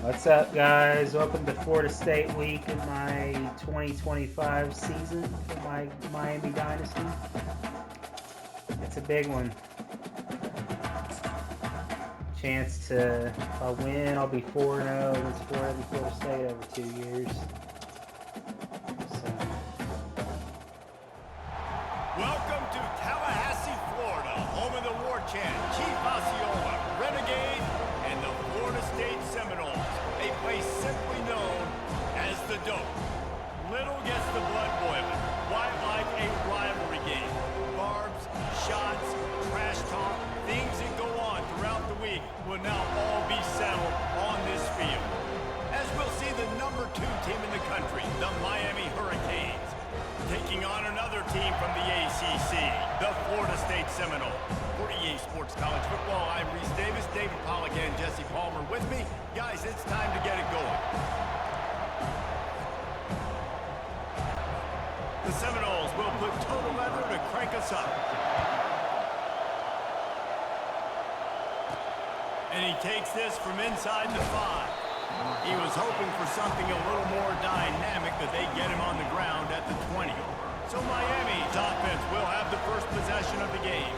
What's up, guys? Welcome to Florida State Week in my 2025 season for my Miami Dynasty. It's a big one. Chance to, if I win, I'll be 4-0 against Florida State over 2 years. Welcome to Tallahassee, Florida, home of the War Chant, Chief Osceola, Renegade, and the Florida State Seminoles, a place simply known as the Dope. Little gets the blood boiling. Why like a rivalry game? Barbs, shots, trash talk, things that go on throughout the week will now all be settled on this field. As we'll see the number 2 team in the country, the Miami Hurricanes, taking on another team from the ACC, the Florida State Seminoles. For EA Sports College Football, I'm Reese Davis, David Pollack, and Jesse Palmer with me. Guys, it's time to get it going. The Seminoles will put total leather to crank us up. And he takes this from inside the 5. He was hoping for something a little more dynamic, but they get him on the ground at the 20. So Miami's offense will have the first possession of the game.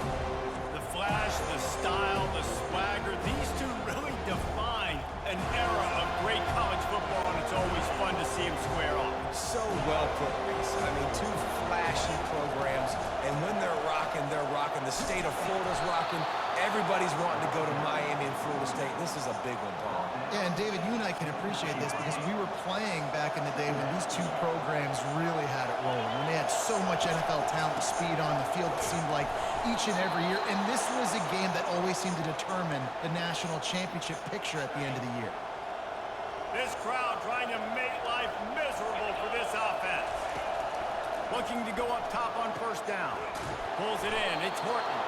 The flash, the style, the swagger, these two really define an era of great college football, and it's always fun to see them square off. So well put, Reese. I mean, 2 flashy programs, and when they're rocking, they're rocking. The state of Florida's rocking. Everybody's wanting to go to Miami and Florida State. This is a big one, Paul. Yeah, and David, you and I can appreciate this because we were playing back in the day when these 2 programs really had it rolling. When they had so much NFL talent and speed on the field, it seemed like each and every year. And this was a game that always seemed to determine the national championship picture at the end of the year. This crowd trying to make life miserable for this offense. Looking to go up top on first down. Pulls it in. It's Horton.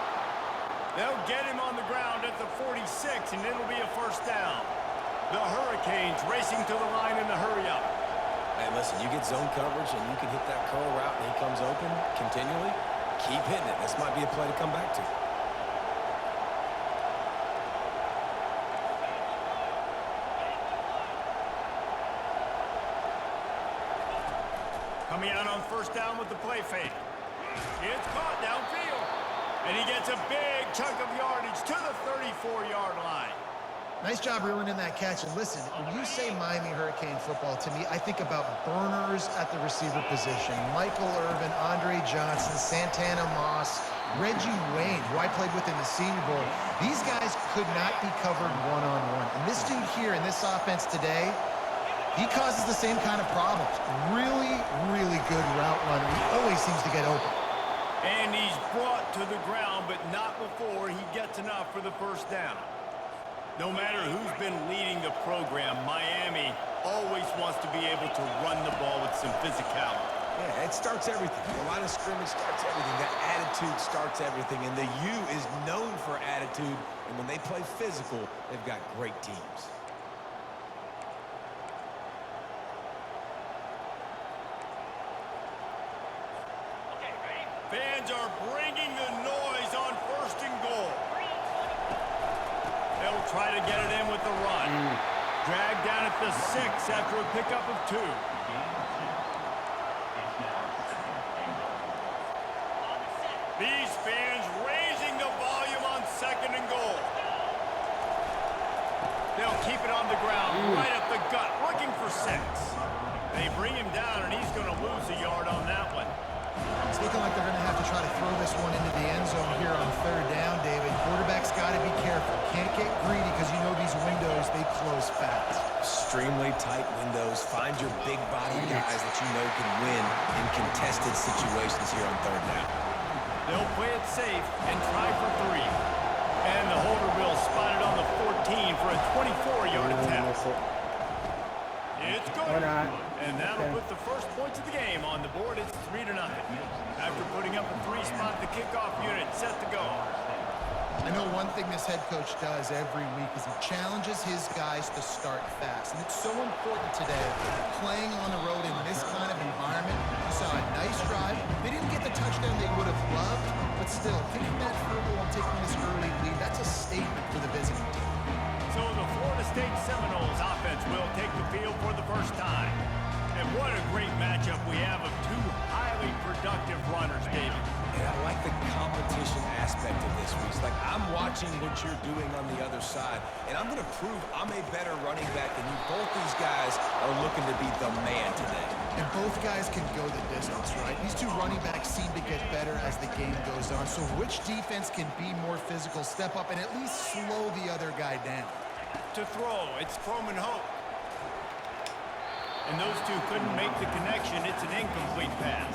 They'll get him on the ground at the 46, and it'll be a first down. The Hurricanes racing to the line in the hurry-up. Hey, listen, you get zone coverage, and you can hit that curl route, and he comes open continually. Keep hitting it. This might be a play to come back to. Coming out on first down with the play fake. It's caught downfield. And he gets a big chunk of yardage to the 34-yard line. Nice job reeling in that catch. And listen, when you say Miami Hurricane football, to me, I think about burners at the receiver position. Michael Irvin, Andre Johnson, Santana Moss, Reggie Wayne, who I played with in the Senior Bowl. These guys could not be covered one-on-one. And this dude here in this offense today, he causes the same kind of problems. Really, really good route runner. He always seems to get open. And he's brought to the ground, but not before he gets enough for the first down. No matter who's been leading the program, Miami always wants to be able to run the ball with some physicality. Yeah, it starts everything. The line of scrimmage starts everything. That attitude starts everything. And the U is known for attitude. And when they play physical, they've got great teams. Fans are bringing the noise on first and goal. They'll try to get it in with the run. Dragged down at the 6 after a pickup of 2. These fans raising the volume on second and goal. They'll keep it on the ground, right up the gut, looking for 6. They bring him down, and he's going to lose a yard on that one. It's looking like they're going to have to try to throw this one into the end zone here on third down, David. Quarterback's got to be careful. Can't get greedy because you know these windows, they close fast. Extremely tight windows. Find your big body guys that you know can win in contested situations here on third down. They'll play it safe and try for 3. And the holder will spot it on the 14 for a 24-yard attempt. It's good. And that'll put the first points of the game on the board. It's 3-0. After putting up a 3-spot, the kickoff unit set to go. I know one thing this head coach does every week is he challenges his guys to start fast. And it's so important today, playing on the road in this kind of environment. You saw a nice drive. They didn't get the touchdown they would have loved, but still, picking that field goal and taking this early lead, that's a statement for the visiting team. So the Florida State State Seminoles offense will take the field for the first time. And what a great matchup we have of two highly productive runners, David. And I like the competition aspect of this, Reese. Like, I'm watching what you're doing on the other side, and I'm going to prove I'm a better running back than you. Both these guys are looking to be the man today. And both guys can go the distance, right? These two running backs seem to get better as the game goes on. So which defense can be more physical, step up, and at least slow the other guy down? To throw, it's Froman Hope. And those two couldn't make the connection. It's an incomplete pass.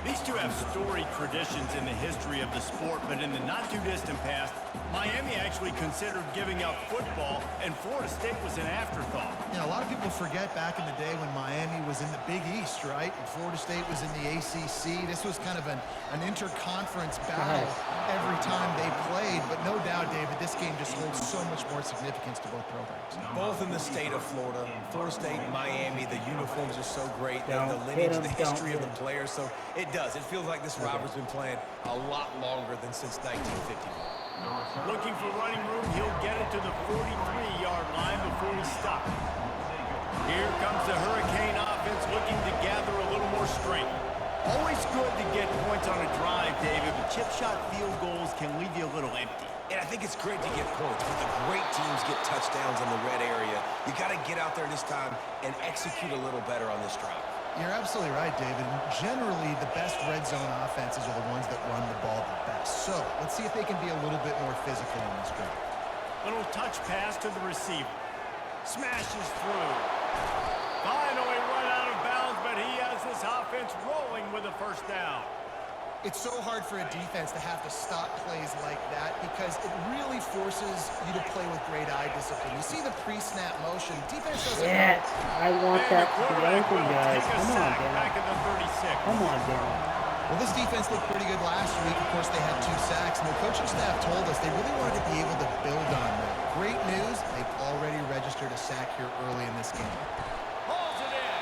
These two have storied traditions in the history of the sport, but in the not-too-distant past, Miami actually considered giving up football, and Florida State was an afterthought. You know, a lot of people forget back in the day when Miami was in the Big East, right? And Florida State was in the ACC. This was kind of an interconference battle every time they played. But no doubt, David, this game just holds so much more significance to both programs. Both in the state of Florida. Florida State and Miami, the uniforms are so great. The lineage, the history of the players. So it does. It feels like this rivalry's been playing a lot longer than since 1951. Looking for running room, he'll get it to the 43-yard line before he stops. Here comes the Hurricane offense looking to gather a little more strength. Always good to get points on a drive, David, but chip shot field goals can leave you a little empty. And I think it's great to get points, but the great teams get touchdowns in the red area. You got to get out there this time and execute a little better on this drive. You're absolutely right, David. Generally, the best red zone offenses are the ones that run the ball the best. So let's see if they can be a little bit more physical on this drive. Little touch pass to the receiver. Smashes through. Finally run out of bounds, but he has this offense rolling with a first down. It's so hard for a defense to have to stop plays like that because it really forces you to play with great eye discipline. You see the pre-snap motion. Defense doesn't Yeah, I want And that the to be quarterback open, will guys. take a Come on, sack Dan. back at the 36. Come on, Dan. Well, this defense looked pretty good last week. Of course, they had 2 sacks, and the coaching staff told us they really wanted to be able to build on that. Great news, they've already registered a sack here early in this game. Hauls it in.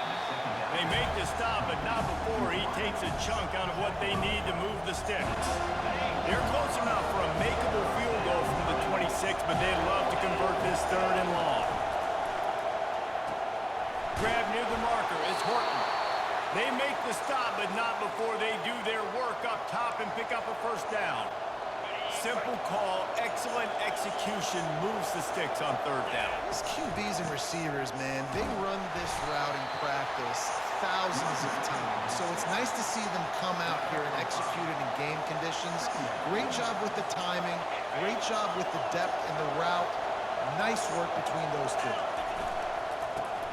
They make the stop, but not before he takes a chunk out of what they need to move the sticks. They're close enough for a makeable field goal from the 26, but they'd love to convert this 3rd and long. Grab near the marker is Horton. They make the stop, but not before they do their work up top and pick up a first down. Simple call, excellent execution, moves the sticks on 3rd down. These QBs and receivers, man, they run this route in practice thousands of times. So it's nice to see them come out here and execute it in game conditions. Great job with the timing, great job with the depth and the route. Nice work between those two.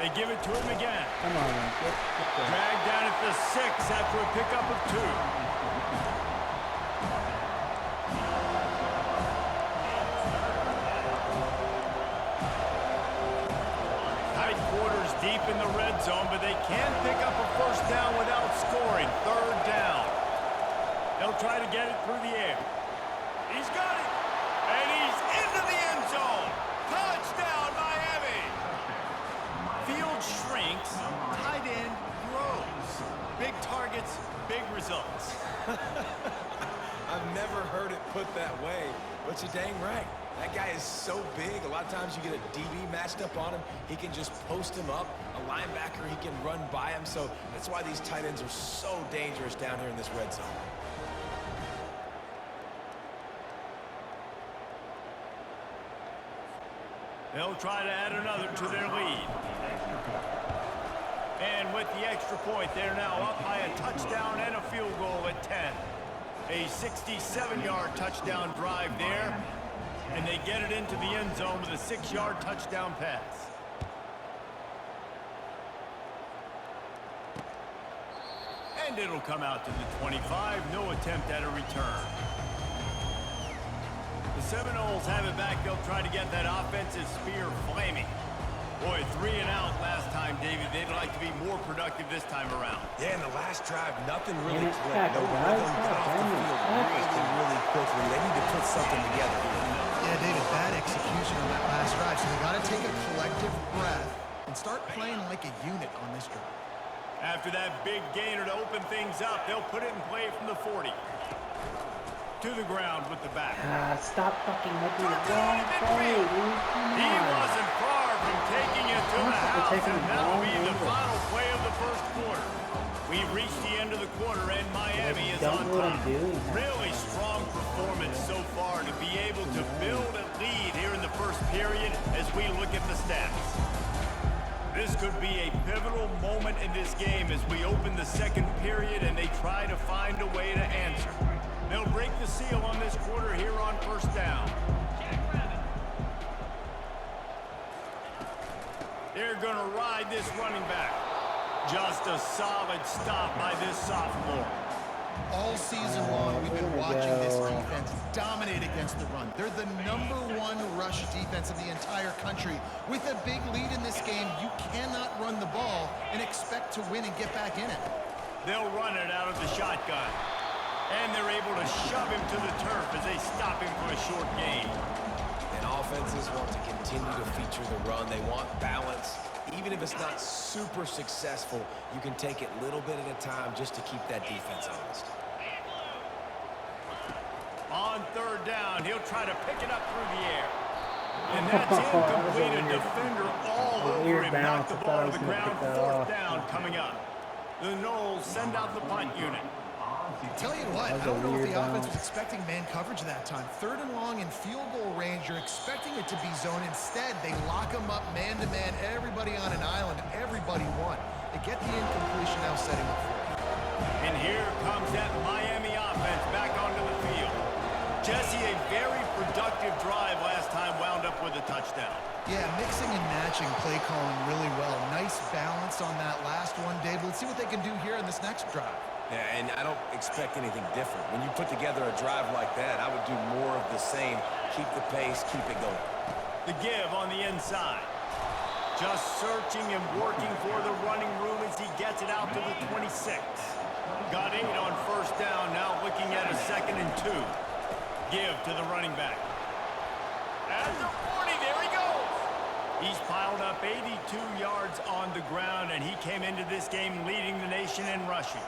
They give it to him again. Come on, man. Get there. Dragged down at the 6 after a pickup of 2. Tight quarters deep in the red zone, but they can pick up a first down without scoring. 3rd down. They'll try to get it through the air. He's got it. And he's into the end zone. Touchdown, Miami. Field shrinks, tight end grows. Big targets, big results. I've never heard it put that way, but you're dang right. That guy is so big. A lot of times you get a DB matched up on him. He can just post him up. A linebacker, he can run by him. So that's why these tight ends are so dangerous down here in this red zone. They'll try to add another to their lead. And with the extra point, they're now up by a touchdown and a field goal at 10. A 67-yard touchdown drive there. And they get it into the end zone with a 6-yard touchdown pass. And it'll come out to the 25. No attempt at a return. The Seminoles have it back. They'll try to get that offensive spear flaming. Boy, 3 and out last time, David. They'd like to be more productive this time around. Yeah, in the last drive, nothing really Damn it, clicked. tackle, No guys. rhythm, get off the Damn it, field really quickly. They need to put something together here. Yeah, David, bad execution on that last drive. So they got to take a collective breath and start playing like a unit on this drive. After that big gainer to open things up, they'll put it in play from the 40. To the ground with the back. Stop fucking making the wrong play, dude. Come He on. wasn't far taking And a that'll long be the over. final play of the first quarter. We've reached the end of the quarter, and Miami is Don't on know what top. I'm doing. Really strong performance so far to be able to build a lead here in the first period as we look at the stats. This could be a pivotal moment in this game as we open the second period and they try to find a way to answer. They'll break the seal on this quarter here on first down. They're going to ride this running back. Just a solid stop by this sophomore. All season long, we've been watching this defense dominate against the run. They're the #1 rush defense in the entire country. With a big lead in this game, you cannot run the ball and expect to win and get back in it. They'll run it out of the shotgun. And they're able to shove him to the turf as they stop him for a short gain. And offenses want to continue to feature the run. They want balance. Even if it's not super successful, you can take it little bit at a time just to keep that defense honest. On third down, he'll try to pick it up through the air. And that's incomplete. A defender all over him. Knocked the ball to the ground. Fourth down coming up. The Noles send out the punt unit. Tell you what, I don't know if the offense was expecting man coverage that time. Third and long in field goal range, you're expecting it to be zone. Instead, they lock them up man-to-man, everybody on an island, everybody won. They get the incompletion now setting up for it. And here comes that Miami offense back onto the field. Jesse, a very productive drive last time, wound up with a touchdown. Yeah, mixing and matching play calling really well. Nice balance on that last one, Dave. Let's see what they can do here in this next drive. Yeah, and I don't expect anything different. When you put together a drive like that, I would do more of the same. Keep the pace, keep it going. The give on the inside. Just searching and working for the running room as he gets it out to the 26. Got 8 on first down, now looking at a 2nd and 2. Give to the running back. At the 40, there he goes. He's piled up 82 yards on the ground, and he came into this game leading the nation in rushing.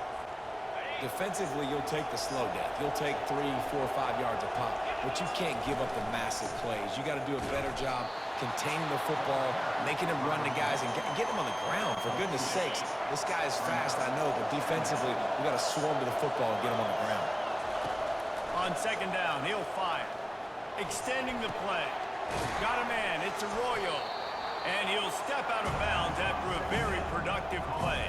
Defensively, you'll take the slow death. You'll take 3, 4, 5 yards a pop, but you can't give up the massive plays. You got to do a better job containing the football, making him run the guys, and get him on the ground. For goodness sakes, this guy is fast, I know, but defensively, we got to swarm to the football and get him on the ground. On second down, he'll fire. Extending the play. Got a man, it's Arroyo. And he'll step out of bounds after a very productive play.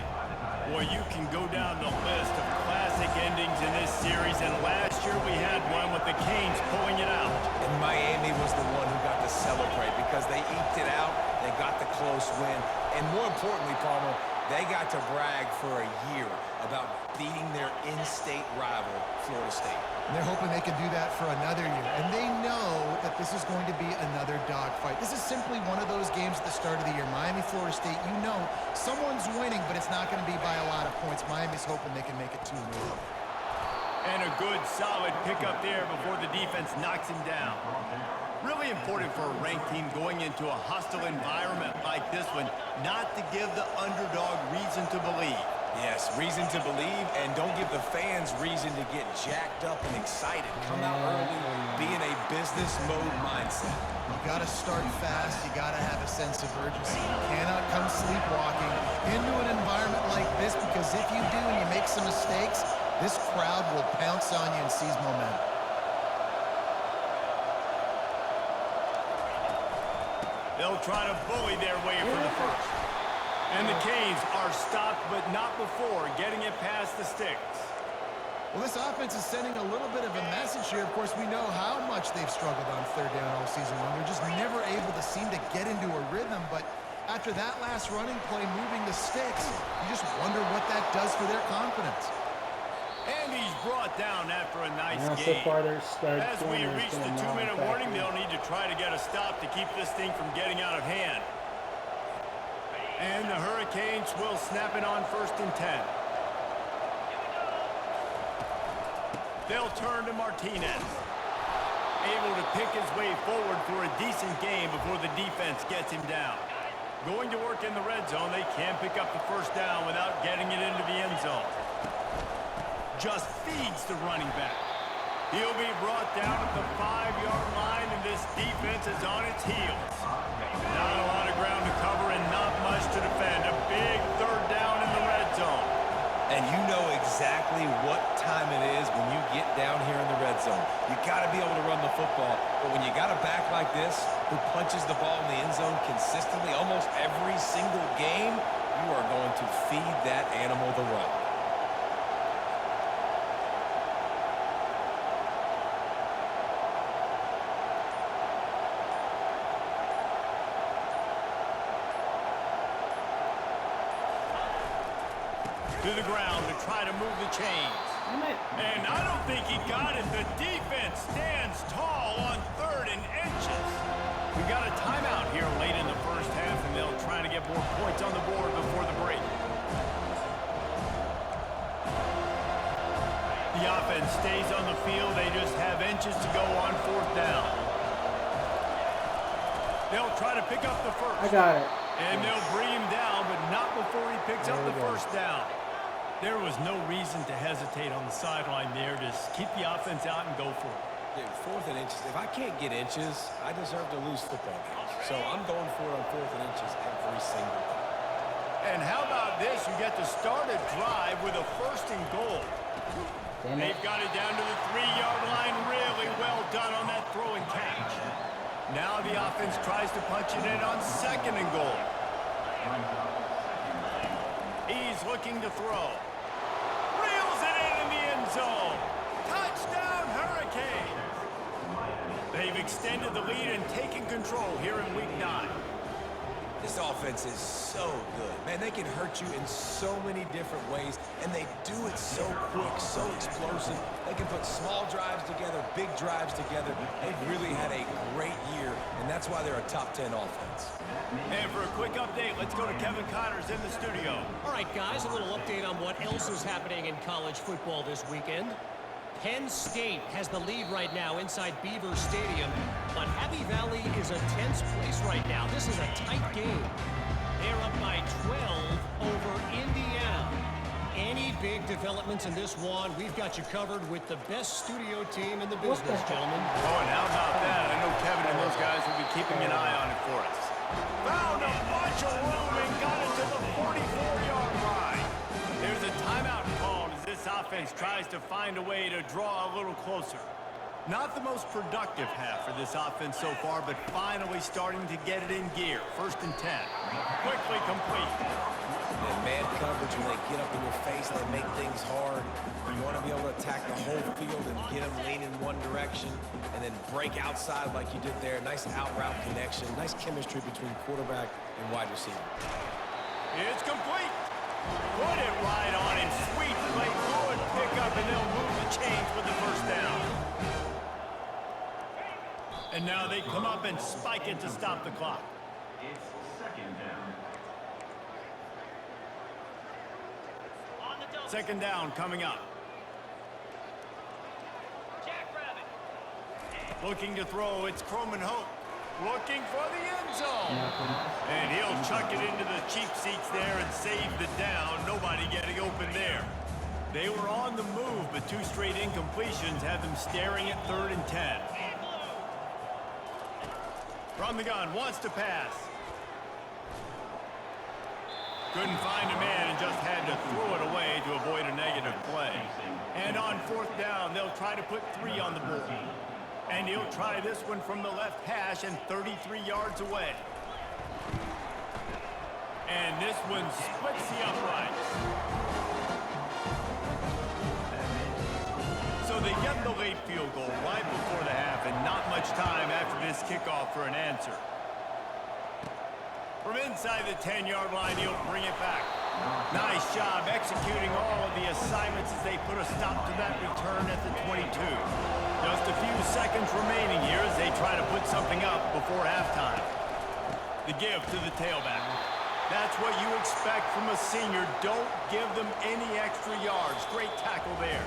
Boy, you can go down the list of classic endings in this series, and last year we had one with the Canes pulling it out. And Miami was the one who got to celebrate because they eked it out, they got the close win, and more importantly, Palmer, they got to brag for a year about beating their in-state rival, Florida State. And they're hoping they can do that for another year. And they know that this is going to be another dogfight. This is simply one of those games at the start of the year. Miami, Florida State, you know, someone's winning, but it's not going to be by a lot of points. Miami's hoping they can make it 2-0. And a good, solid pickup there before the defense knocks him down. Really important for a ranked team going into a hostile environment like this one, not to give the underdog reason to believe. Yes, reason to believe, and don't give the fans reason to get jacked up and excited. Come out early, be in a business mode mindset. You got to start fast. You got to have a sense of urgency. You cannot come sleepwalking into an environment like this, because if you do and you make some mistakes, this crowd will pounce on you and seize momentum. They'll try to bully their way for the first. And the Canes are stopped, but not before getting it past the sticks. Well, this offense is sending a little bit of a message here. Of course, we know how much they've struggled on third down all season long. They're just never able to seem to get into a rhythm. But after that last running play, moving the sticks, you just wonder what that does for their confidence. And he's brought down after a nice So game. far, their stud As we corner reach is the doing 2-minute well. warning, they'll need to try to get a stop to keep this thing from getting out of hand. And the Hurricanes will snap it on 1st and 10. They'll turn to Martinez. Able to pick his way forward for a decent game before the defense gets him down. Going to work in the red zone, they can pick up the first down without getting it into the end zone. Just feeds the running back. He'll be brought down at the 5-yard line, and this defense is on its heels. Not a lot of ground to cover and not much to defend. down here in the red zone. You got to be able to run the football, but when you got a back like this who punches the ball in the end zone consistently almost every single game, you are going to feed that animal the rock. To the ground to try to move the chains. And I don't think he got it. The defense stands tall on 3rd and inches. We got a timeout here late in the first half, and they'll try to get more points on the board before the break. The offense stays on the field. They just have inches to go on 4th down. They'll try to pick up the first. I got it. And they'll bring him down, but not before he picks up the first down. There was no reason to hesitate on the sideline there. Just keep the offense out and go for it. Dude, 4th and inches. If I can't get inches, I deserve to lose football games. So I'm going for it on 4th and inches every single time. And how about this? You get to start a drive with a 1st and goal. They've got it down to the 3-yard line. Really well done on that throw and catch. Now the offense tries to punch it in on 2nd and goal. He's looking to throw. Reels it in the end zone. Touchdown, Hurricanes. They've extended the lead and taken control here in Week 9. This offense is so good. Man, they can hurt you in so many different ways, and they do it so quick, so explosive. They can put small drives together, big drives together. They've really had a great year, and that's why they're a top 10 offense. And for a quick update, let's go to Kevin Connors in the studio. All right, guys, a little update on what else is happening in college football this weekend. Penn State has the lead right now inside Beaver Stadium, but Happy Valley is a tense place right now. This is a tight game. They're up by 12 over Indiana. Any big developments in this one, we've got you covered with the best studio team in the business, gentlemen. Oh, and how about that? I know Kevin and those guys will be keeping an eye on it for us. Found a bunch of room and got it to the 44-yard line. There's a timeout called as this offense tries to find a way to draw a little closer. Not the most productive half for this offense so far, but finally starting to get it in gear. 1st and 10. Quickly complete. And man coverage, when they get up in your face, they make things hard. You want to be able to attack the whole field and get them leaning one direction and then break outside like you did there. Nice out route connection. Nice chemistry between quarterback and wide receiver. It's complete. Put it right on him. Sweet play. Good pickup, and they'll move the chains with the 1st down. And now they come up and spike it to stop the clock. It's 2nd down. 2nd down coming up. Looking to throw, it's Croman Hope. Looking for the end zone. And he'll chuck it into the cheap seats there and save the down. Nobody getting open there. They were on the move, but 2 straight incompletions have them staring at 3rd and 10. From the gun, wants to pass. Couldn't find a man and just had to throw it away to avoid a negative play. And on 4th down, they'll try to put 3 on the board. And he'll try this one from the left hash and 33 yards away. And this one splits the uprights. So they get the late field goal right before the half and not much time after this kickoff for an answer. From inside the 10-yard line, he'll bring it back. Nice job executing all of the assignments as they put a stop to that return at the 22. Just a few seconds remaining here as they try to put something up before halftime. The give to the tailback. That's what you expect from a senior. Don't give them any extra yards. Great tackle there.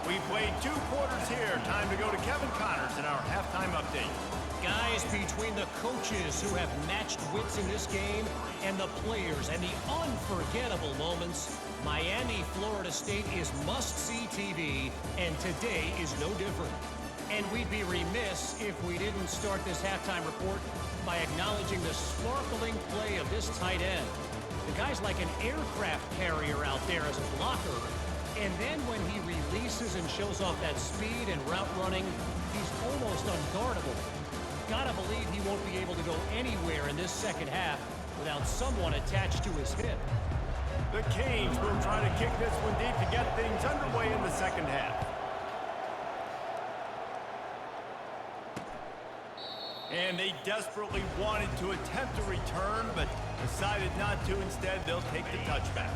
We played 2 quarters here. Time to go to Kevin Connors in our halftime update. Guys, between the coaches who have matched wits in this game and the players and the unforgettable moments, Miami, Florida State is must-see TV, and today is no different. And we'd be remiss if we didn't start this halftime report by acknowledging the sparkling play of this tight end. The guy's like an aircraft carrier out there as a blocker. And then when he releases and shows off that speed and route running, he's almost unguardable. Gotta believe he won't be able to go anywhere in this second half without someone attached to his hip. The Canes will try to kick this one deep to get things underway in the second half. And they desperately wanted to attempt a return, but decided not to. Instead, they'll take the touchback.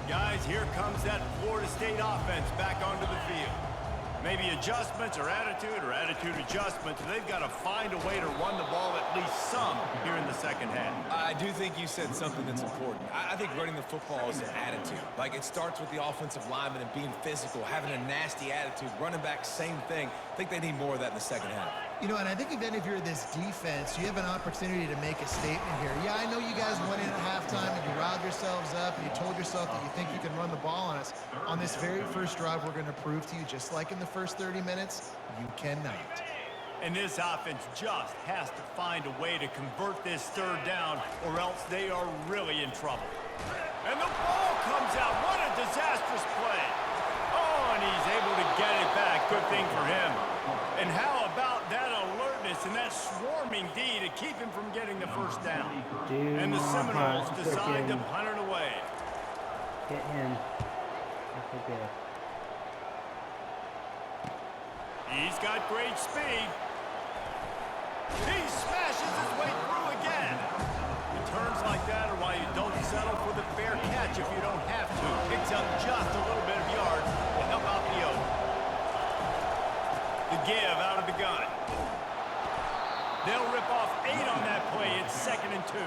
Guys, here comes that Florida State offense back onto the field. Maybe adjustments or attitude adjustments. They've got to find a way to run the ball at least some here in the second half. I do think you said something that's important. I think running the football is an attitude. Like, it starts with the offensive lineman and being physical, having a nasty attitude. Running back, same thing. I think they need more of that in the second half. You know, and I think even if you're this defense, you have an opportunity to make a statement here. Yeah, I know you guys went in at halftime and you riled yourselves up and you told yourself that you think you can run the ball on us. On this very first drive, we're going to prove to you, just like in the first 30 minutes, you cannot. And this offense just has to find a way to convert this third down, or else they are really in trouble. And the ball comes out. What a disastrous play. Oh, and he's able to get it back. Good thing for him. And how about that alertness and that swarming D to keep him from getting the first down? And the Seminoles decide to punt it away. Hit him. Okay. He's got great speed. He smashes his way through again. Returns like that are why you don't settle for the fair catch if you don't have to. Picks up just a little bit of yards to help out the O. The give out of the gun. They'll rip off 8 on that play. It's 2nd and 2.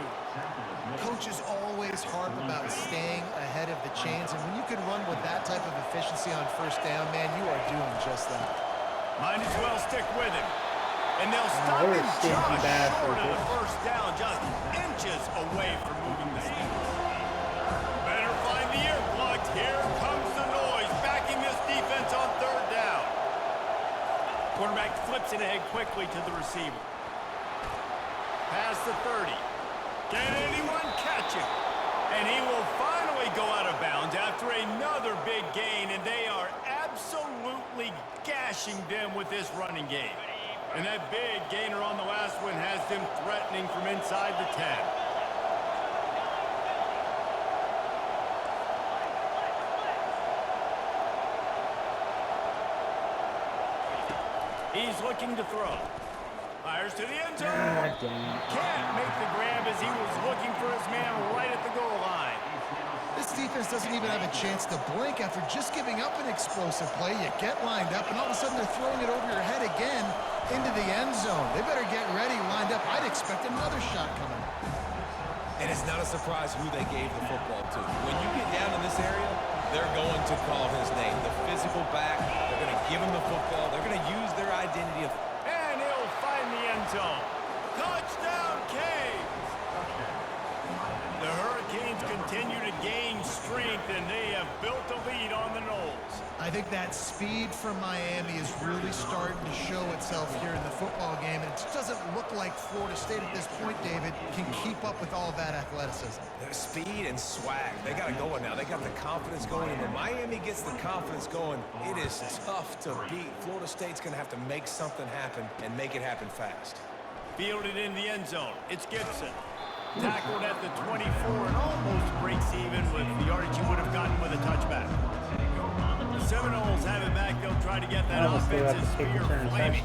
Coaches always harp about staying ahead of the chains, and when you can run with that type of efficiency on first down, man, you are doing just that. Might as well stick with him. And they'll stop him just short of the first down, just inches away from moving the sticks. Better find the ear plugs. Here comes the noise, backing this defense on third down. Quarterback flips it ahead quickly to the receiver. Past the 30. Can anyone catch him? And he will finally go out of bounds after another big gain, and they are absolutely gashing them with this running game. And that big gainer on the last one has them threatening from inside the 10. He's looking to throw. Fires to the end zone. Can't make the grab as he was looking for his man right at the goal line. This defense doesn't even have a chance to blink after just giving up an explosive play. You get lined up, and all of a sudden they're throwing it over your head again into the end zone. They better get ready, lined up. I'd expect another shot coming. And it's not a surprise who they gave the football to. When you get down in this area, they're going to call his name. The physical back, they're going to give him the football. They're going to use their identity of... And he'll find the end zone. Touchdown, Canes! The Hurricanes continue to gain strength, and they have built a lead on the Noles. I think that speed from Miami is really starting to show itself here in the football game, and it just doesn't look like Florida State at this point, David, can keep up with all that athleticism. Their speed and swag. They got it going now. They got the confidence going, and when Miami gets the confidence going, it is tough to beat. Florida State's going to have to make something happen and make it happen fast. Fielded in the end zone. It's Gibson. Tackled at the 24 and almost breaks even with the yardage he would have gotten with a touchback. The Seminoles have it back. They'll try to get that offensive spear flaming.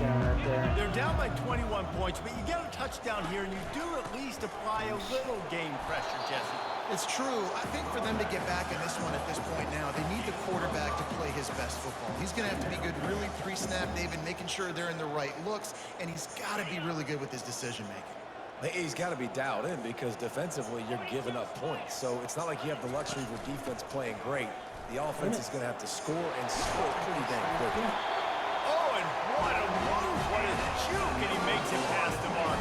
They're down by 21 points, but you get a touchdown here, and you do at least apply a little game pressure, Jesse. It's true. I think for them to get back in this one at this point now, they need the quarterback to play his best football. He's going to have to be good really pre-snap, David, making sure they're in the right looks, and he's got to be really good with his decision-making. He's got to be dialed in because defensively you're giving up points. So it's not like you have the luxury of your defense playing great. The offense is going to have to score and score pretty dang quickly. Oh, and what a move. What a juke, and he makes it past the mark.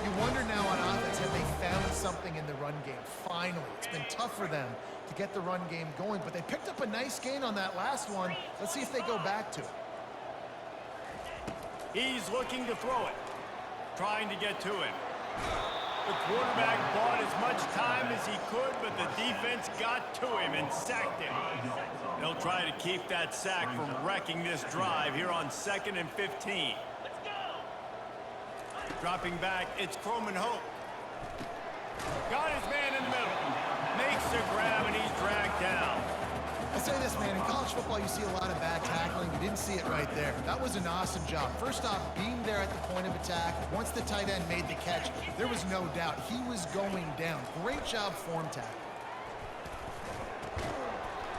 You wonder now on offense, have they found something in the run game? Finally. It's been tough for them to get the run game going, but they picked up a nice gain on that last one. Let's see if they go back to it. He's looking to throw it. Trying to get to him. The quarterback bought as much time as he could, but the defense got to him and sacked him. They'll try to keep that sack from wrecking this drive here on 2nd and 15. Dropping back, it's Croman Hope. Got his man in the middle. Makes the grab, and he's dragged down. I'll say this, man, in college football, you see a lot of bad tackling. You didn't see it right there. That was an awesome job. First off, being there at the point of attack. Once the tight end made the catch, there was no doubt he was going down. Great job form tackle.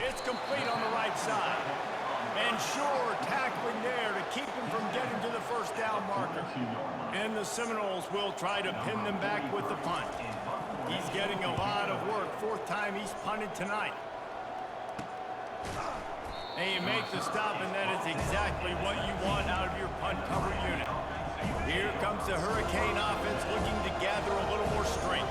It's complete on the right side. And sure, tackling there to keep him from getting to the first down marker. And the Seminoles will try to pin them back with the punt. He's getting a lot of work. 4th time he's punted tonight. And you make the stop, and that is exactly what you want out of your punt cover unit. Here comes the Hurricane offense looking to gather a little more strength.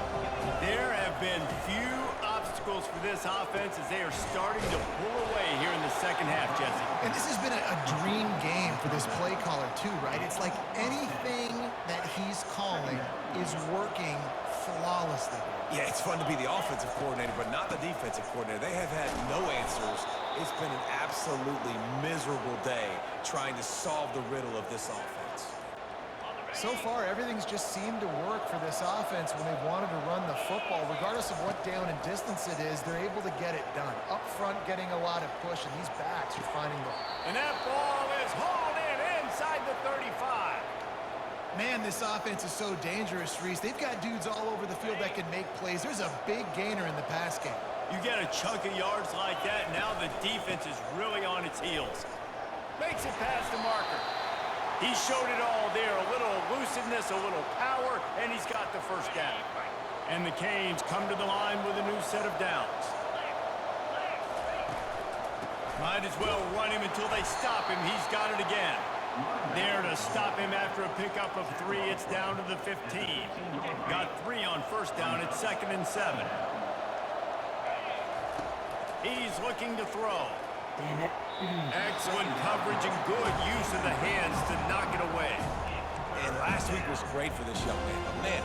There have been few obstacles for this offense as they are starting to pull away here in the second half, Jesse. And this has been a dream game for this play caller, too, right? It's like anything that he's calling is working flawlessly. Yeah, it's fun to be the offensive coordinator, but not the defensive coordinator. They have had no answers. It's been an absolutely miserable day trying to solve the riddle of this offense. So far, everything's just seemed to work for this offense when they've wanted to run the football. Regardless of what down and distance it is, they're able to get it done. Up front, getting a lot of push, and these backs are finding the... And that ball is hauled in inside the 35. Man, this offense is so dangerous, Reese. They've got dudes all over the field that can make plays. There's a big gainer in the pass game. You get a chunk of yards like that, now the defense is really on its heels. Makes it past the marker. He showed it all there, a little elusiveness, a little power, and he's got the first down. And the Canes come to the line with a new set of downs. Might as well run him until they stop him. He's got it again. There to stop him after a pickup of 3. It's down to the 15. Got 3 on first down. It's 2nd and 7. He's looking to throw. Damn it. Excellent coverage and good use of the hands to knock it away. And last week was great for this young man. But man,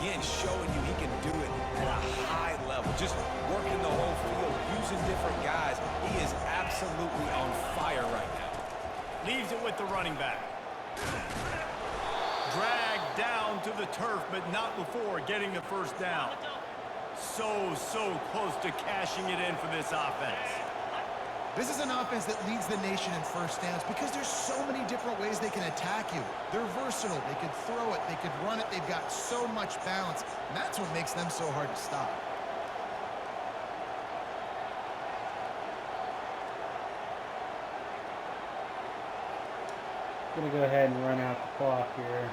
again, showing you he can do it at a high level. Just working the whole field, using different guys. He is absolutely on fire right now. Leaves it with the running back. Dragged down to the turf, but not before getting the first down. So close to cashing it in for this offense. This is an offense that leads the nation in first downs because there's so many different ways they can attack you. They're versatile. They could throw it. They could run it. They've got so much balance. And that's what makes them so hard to stop. I'm going to go ahead and run out the clock here.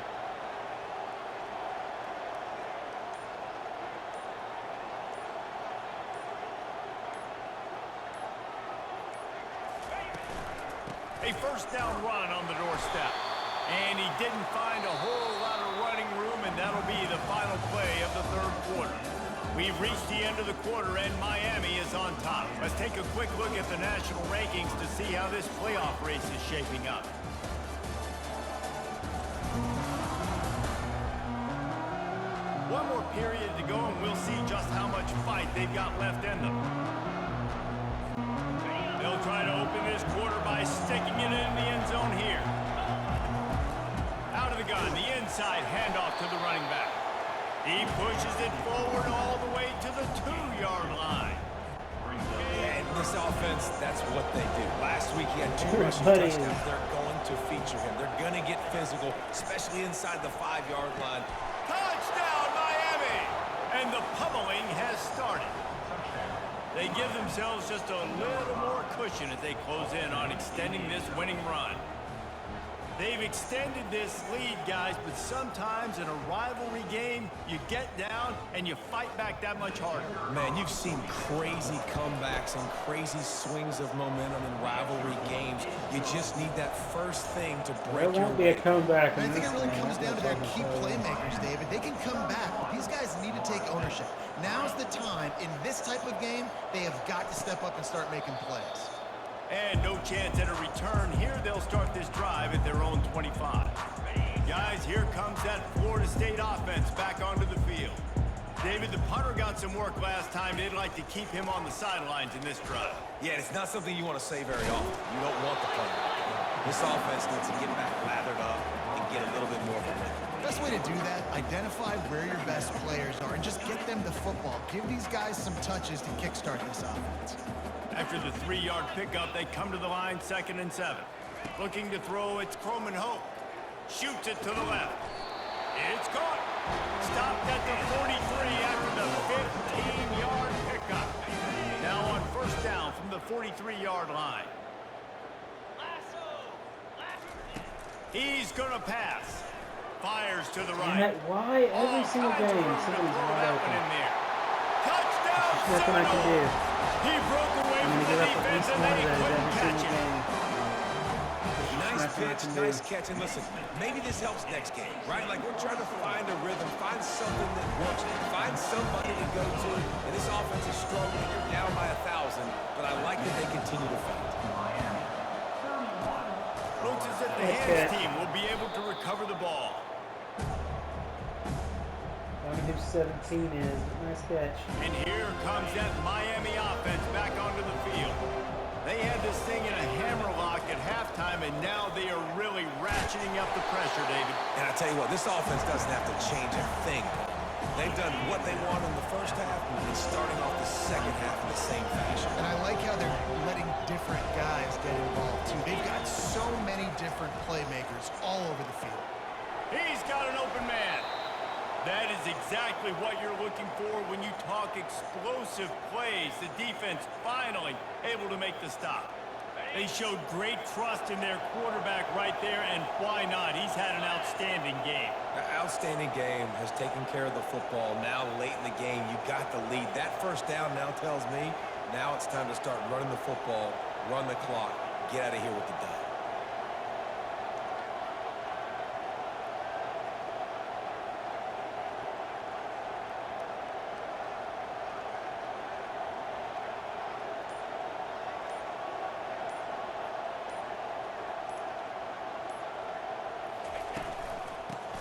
A first down run on the doorstep. And he didn't find a whole lot of running room, and that'll be the final play of the 3rd quarter. We've reached the end of the quarter, and Miami is on top. Let's take a quick look at the national rankings to see how this playoff race is shaping up. One more period to go, and we'll see just how much fight they've got left in them. They'll try to open this quarter by sticking it in the end zone here. Out of the gun, the inside handoff to the running back. He pushes it forward all the way to the 2-yard line. And this offense, that's what they do. Last week he had 2 rushing Buddy. touchdowns. They're going to feature him. They're going to get physical, especially inside the 5-yard line. Touchdown, Miami! And the pummeling has started. They give themselves just a little more cushion as they close in on extending this winning run. They've extended this lead, guys, but sometimes in a rivalry game, you get down and you fight back that much harder. Man, you've seen crazy comebacks and crazy swings of momentum in rivalry games. You just need that first thing to break There your won't be a way. comeback. And I in think this it really game. comes That's down to their what I'm key saying. playmakers, David. They can come back, but these guys need to take ownership. Now's the time. In this type of game, they have got to step up and start making plays. And no chance at a return here. They'll start this drive at their own 25. Guys, here comes that Florida State offense back onto the field. David, the punter got some work last time. They'd like to keep him on the sidelines in this drive. Yeah, it's not something you want to say very often. You don't want the punter. This offense needs to get back lathered up and get a little bit more of a rhythm. Best way to do that, identify where your best players are and just get them the football. Give these guys some touches to kickstart this offense. After the 3-yard pickup, they come to the line, 2nd and 7. Looking to throw, it's Croman Hope. Shoots it to the left. It's caught. Stopped at the 43 after the 15-yard pickup. Now on 1st down from the 43-yard line. He's going to pass. Fires to the right. Why every single game somebody's wide open? Touchdown, There's nothing I can do. He broke away I'm from going to the give up at defense least and one then of he those couldn't every catch single it. game. Nice Nothing I pitch, can do. nice catch, and listen, maybe this helps next game, right? Like, we're trying to find a rhythm, find something that works, find somebody to go to, and this offense is struggling. You're down by 1,000, but I like that they continue to fight. Looks as if the hands team will be able to recover the ball. I don't know who 17 is, but nice catch. And here comes that Miami offense back onto the field. They had this thing in a hammerlock at halftime, and now they are really ratcheting up the pressure, David. And I tell you what, this offense doesn't have to change a thing. They've done what they want in the first half and starting off the second half in the same fashion. And I like how they're letting different guys get involved, too. They've got so many different playmakers all over the field. He's got an open man. That is exactly what you're looking for when you talk explosive plays. The defense finally able to make the stop. They showed great trust in their quarterback right there, and why not? He's had an outstanding game. An outstanding game, has taken care of the football. Now late in the game, you got the lead. That 1st down now tells me now it's time to start running the football, run the clock, get out of here with the dub.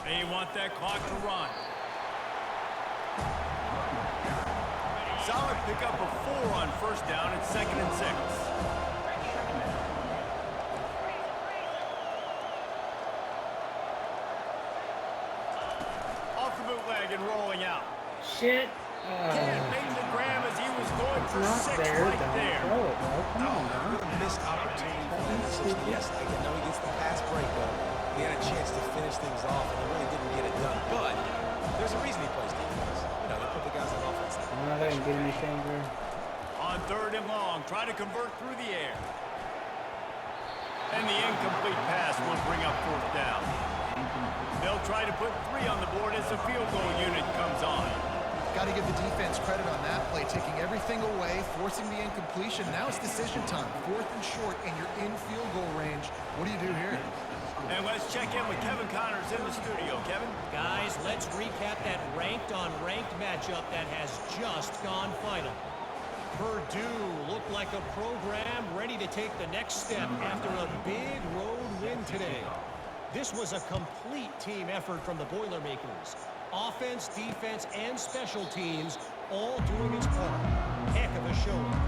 They want that clock to run. Solid pickup of 4 on 1st down. It's 2nd and 6. Off the bootleg and rolling out. Shit. Can't make the grab as he was going for Not 6 there. right Don't there. throw it, bro. Come on, A man. missed opportunity for them. Yes, I know he gets the pass breakup. He had a chance to finish things off, and he really didn't get it done. But there's a reason he plays defense. You know, they put the guys on offense. I'm not going to get anything, bro. On 3rd and long, try to convert through the air. And the incomplete pass will bring up 4th down. They'll try to put 3 on the board as the field goal unit comes on. Got to give the defense credit on that play, taking everything away, forcing the incompletion. Now it's decision time. 4th and short, and you're in field goal range. What do you do here? And let's check in with Kevin Connors in the studio. Kevin? Guys, let's recap that ranked-on-ranked matchup that has just gone final. Purdue looked like a program ready to take the next step after a big road win today. This was a complete team effort from the Boilermakers. Offense, defense, and special teams all doing its part. Heck of a showing.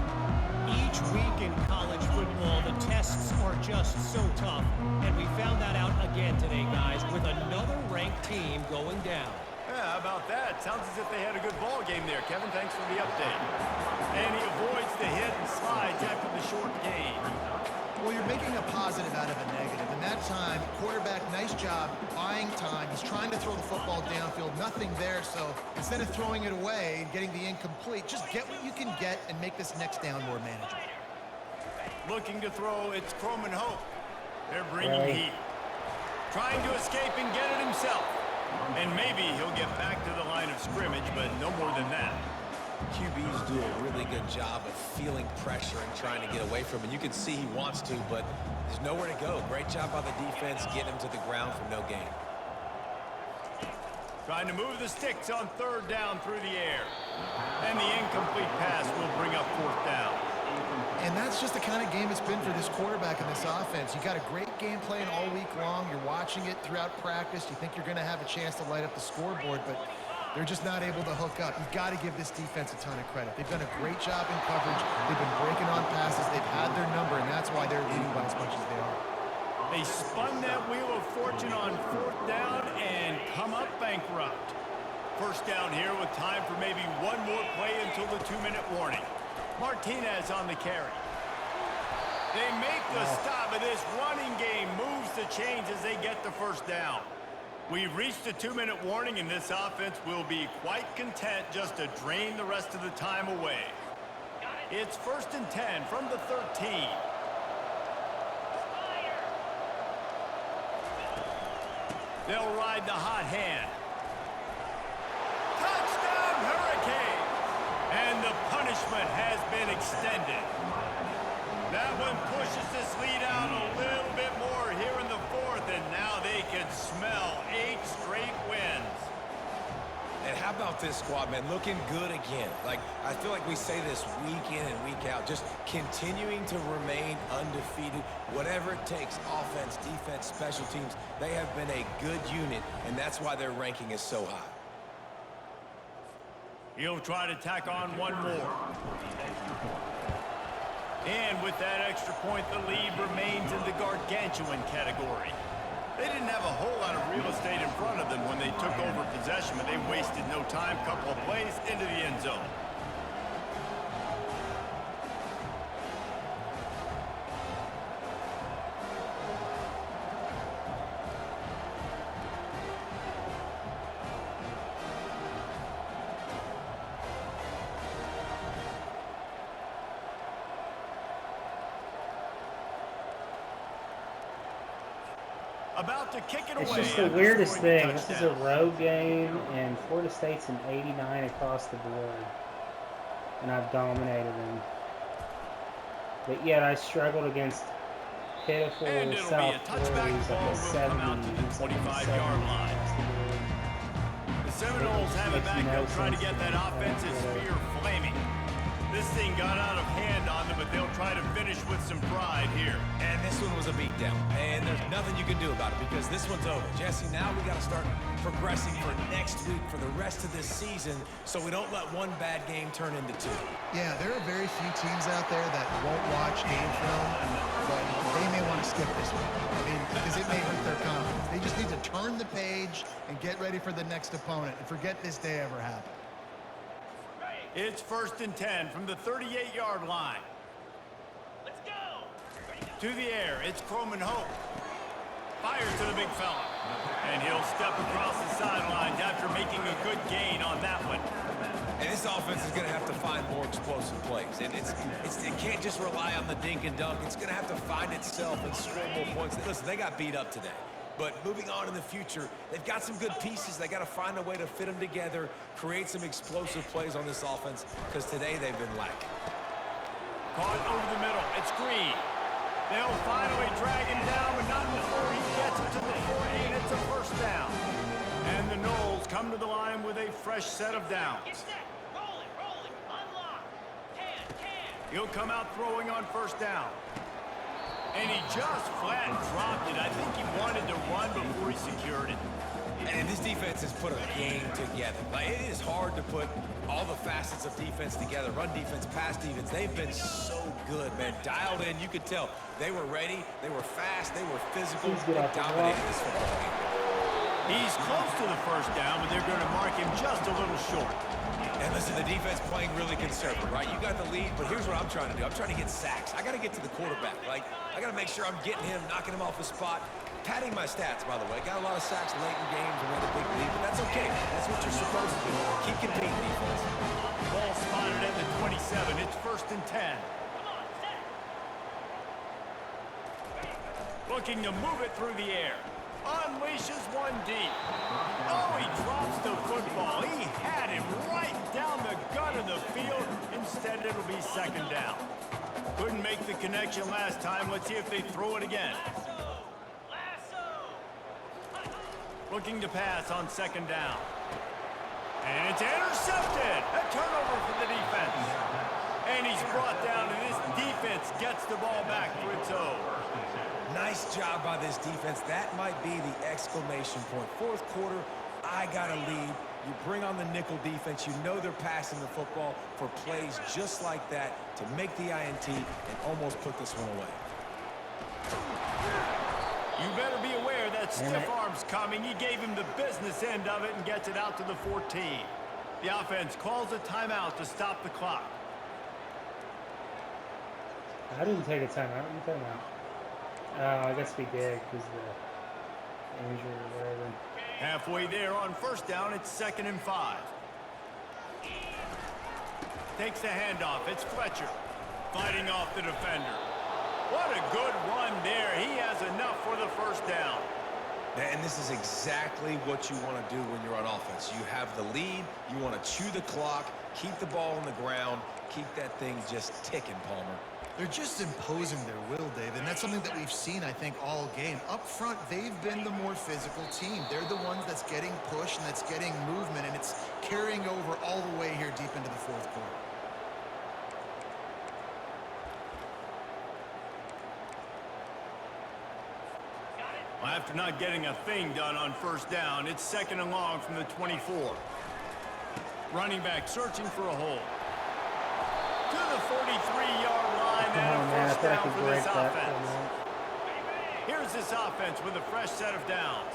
Each week in college football, the tests are just so tough, and we found that out again today, guys, with another ranked team going down. Yeah, how about that? Sounds as if they had a good ball game there, Kevin. Thanks for the update. And he avoids the hit and slides after the short gain. Well, you're making a positive out of a negative. And that time, quarterback, nice job, buying time. He's trying to throw the football downfield. Nothing there, so instead of throwing it away and getting the incomplete, just get what you can get and make this next down more manageable. Looking to throw, it's Croman Hope. They're bringing heat. Trying to escape and get it himself. And maybe he'll get back to the line of scrimmage, but no more than that. QBs do a really good job of feeling pressure and trying to get away from it. You can see he wants to, but there's nowhere to go. Great job by the defense, getting him to the ground for no gain. Trying to move the sticks on 3rd down through the air. And the incomplete pass will bring up 4th down. And that's just the kind of game it's been for this quarterback and this offense. You got a great game plan all week long. You're watching it throughout practice. You think you're going to have a chance to light up the scoreboard, but They're just not able to hook up. You've got to give this defense a ton of credit. They've done a great job in coverage. They've been breaking on passes. They've had their number, and that's why they're leading by as much as they are. They spun that wheel of fortune on 4th down and come up bankrupt. First down here with time for maybe one more play until the 2-minute warning. Martinez on the carry. They make the stop, but this running game moves the chains as they get the first down. We've reached the 2-minute warning, and this offense will be quite content just to drain the rest of the time away. It's 1st and 10 from the 13. They'll ride the hot hand. Touchdown, Hurricanes! And the punishment has been extended. That one pushes this lead out a little bit more here in the 4th, and now they can smell 8 straight wins. And how about this squad, man? Looking good again. Like, I feel like we say this week in and week out, just continuing to remain undefeated. Whatever it takes, offense, defense, special teams, they have been a good unit, and that's why their ranking is so high. He'll try to tack on one more. And with that extra point, the lead remains in the gargantuan category. They didn't have a whole lot of real estate in front of them when they took over possession, but they wasted no time. Couple of plays into the end zone. About to kick it away. It's just the weirdest thing. This is a road game, and Florida State's an 89 across the board, and I've dominated them. But yet I struggled against pitiful South Florida, who's like a 70. He's like a 25-yard line. The Seminoles have it back. They'll try to get that offensive spear flaming. This thing got out of hand on them, but they'll try to finish with some pride here. And this one was a beatdown, and there's nothing you can do about it because this one's over. Jesse, now we got to start progressing for next week for the rest of this season so we don't let one bad game turn into 2. Yeah, there are very few teams out there that won't watch game film, but they may want to skip this one. I mean, because it may hurt their confidence. They just need to turn the page and get ready for the next opponent and forget this day ever happened. It's 1st and 10 from the 38-yard line. Let's go. To the air, it's Croman Hope. Fires to the big fella. And he'll step across the sidelines after making a good gain on that one. And this offense is going to have to find more explosive plays. And it can't just rely on the dink and dunk. It's going to have to find itself and score more points. Listen, they got beat up today. But moving on in the future, they've got some good pieces. They got to find a way to fit them together, create some explosive plays on this offense, because today they've been lacking. Caught over the middle. It's Green. They'll finally drag him down, but not before he gets it to the 40, and it's a 1st down. And the Noles come to the line with a fresh set of downs. Get set. Rolling, unlock. Can. He'll come out throwing on 1st down. And he just flat dropped it. I think he wanted to run before he secured it. And this defense has put a game together. Like, it is hard to put all the facets of defense together. Run defense, pass defense. They've been so good, man. Dialed in. You could tell they were ready. They were fast. They were physical. They dominated this football game. He's close to the 1st down, but they're going to mark him just a little short. And listen, the defense playing really conservative, right? You got the lead, but here's what I'm trying to do. I'm trying to get sacks. I got to get to the quarterback. Like, I got to make sure I'm getting him, knocking him off the spot. Padding my stats, by the way. Got a lot of sacks late in games and we had a big lead, but that's okay. That's what you're supposed to do. Keep competing, defense. Ball spotted at the 27. It's 1st and 10. Looking to move it through the air. Unleashes one deep. Oh, he drops the football. He had him right down the gut of the field. Instead, it'll be 2nd down. Couldn't make the connection last time. Let's see if they throw it again. Looking to pass on 2nd down. And it's intercepted. A turnover for the defense. And he's brought down, and this defense gets the ball back for its own. Nice job by this defense. That might be the exclamation point. 4th quarter, I got a lead. You bring on the nickel defense. You know they're passing the football for plays just like that to make the INT and almost put this one away. You better be aware that stiff arm's coming. He gave him the business end of it and gets it out to the 14. The offense calls a timeout to stop the clock. I didn't take a timeout. You timeout. I guess we did because the injury or whatever. Halfway there on first down, it's 2nd and 5. Takes the handoff. It's Fletcher fighting off the defender. What a good run there. He has enough for the first down. And this is exactly what you want to do when you're on offense. You have the lead. You want to chew the clock, keep the ball on the ground, keep that thing just ticking, Palmer. They're just imposing their will, Dave, and that's something that we've seen, I think, all game. Up front, they've been the more physical team. They're the ones that's getting pushed and that's getting movement, and it's carrying over all the way here deep into the fourth quarter. Well, after not getting a thing done on first down, it's 2nd and long from the 24. Running back searching for a hole. To the 43-yard line and a first down for this offense. Here's this offense with a fresh set of downs.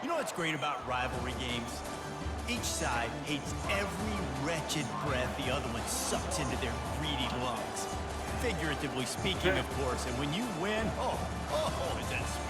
You know what's great about rivalry games? Each side hates every wretched breath the other one sucks into their greedy lungs. Figuratively speaking, of course, and when you win, oh, is that sweet.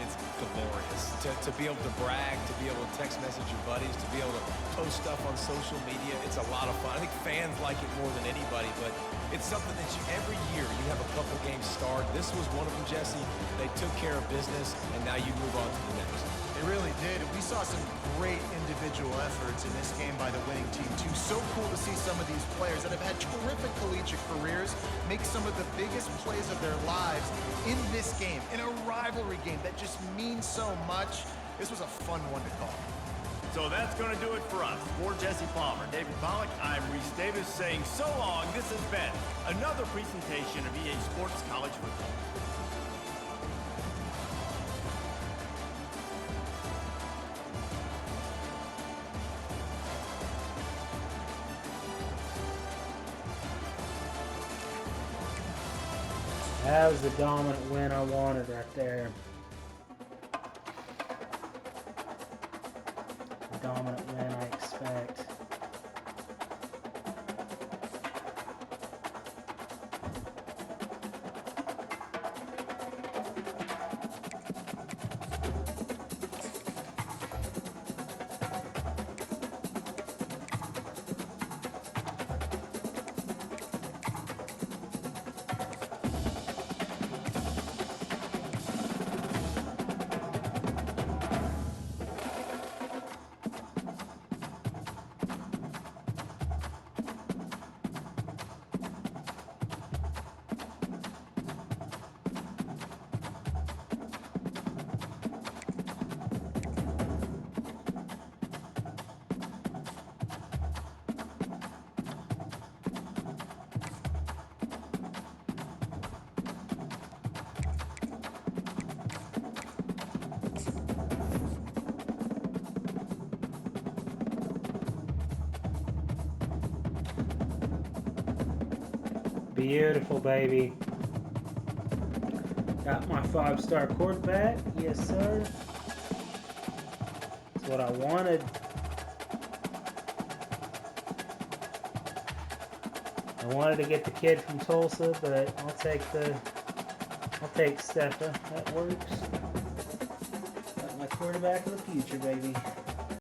It's glorious. To be able to brag, to be able to text message your buddies, to be able to post stuff on social media, it's a lot of fun. I think fans like it more than anybody, but it's something that every year you have a couple games start. This was one of them, Jesse. They took care of business, and now you move on to the next. They really did. We saw some great individual efforts in this game by the winning team, too. So cool to see some of these players that have had terrific collegiate careers make some of the biggest plays of their lives in this game, in a rivalry game that just means so much. This was a fun one to call. So that's going to do it for us. For Jesse Palmer, David Pollack, I'm Reese Davis saying so long. This has been another presentation of EA Sports College Football. That was the dominant win I wanted right there. The dominant win I expect. Beautiful, baby. Got my 5-star quarterback. Yes, sir. That's what I wanted. I wanted to get the kid from Tulsa, but I'll take Steffa. That works. Got my quarterback of the future, baby.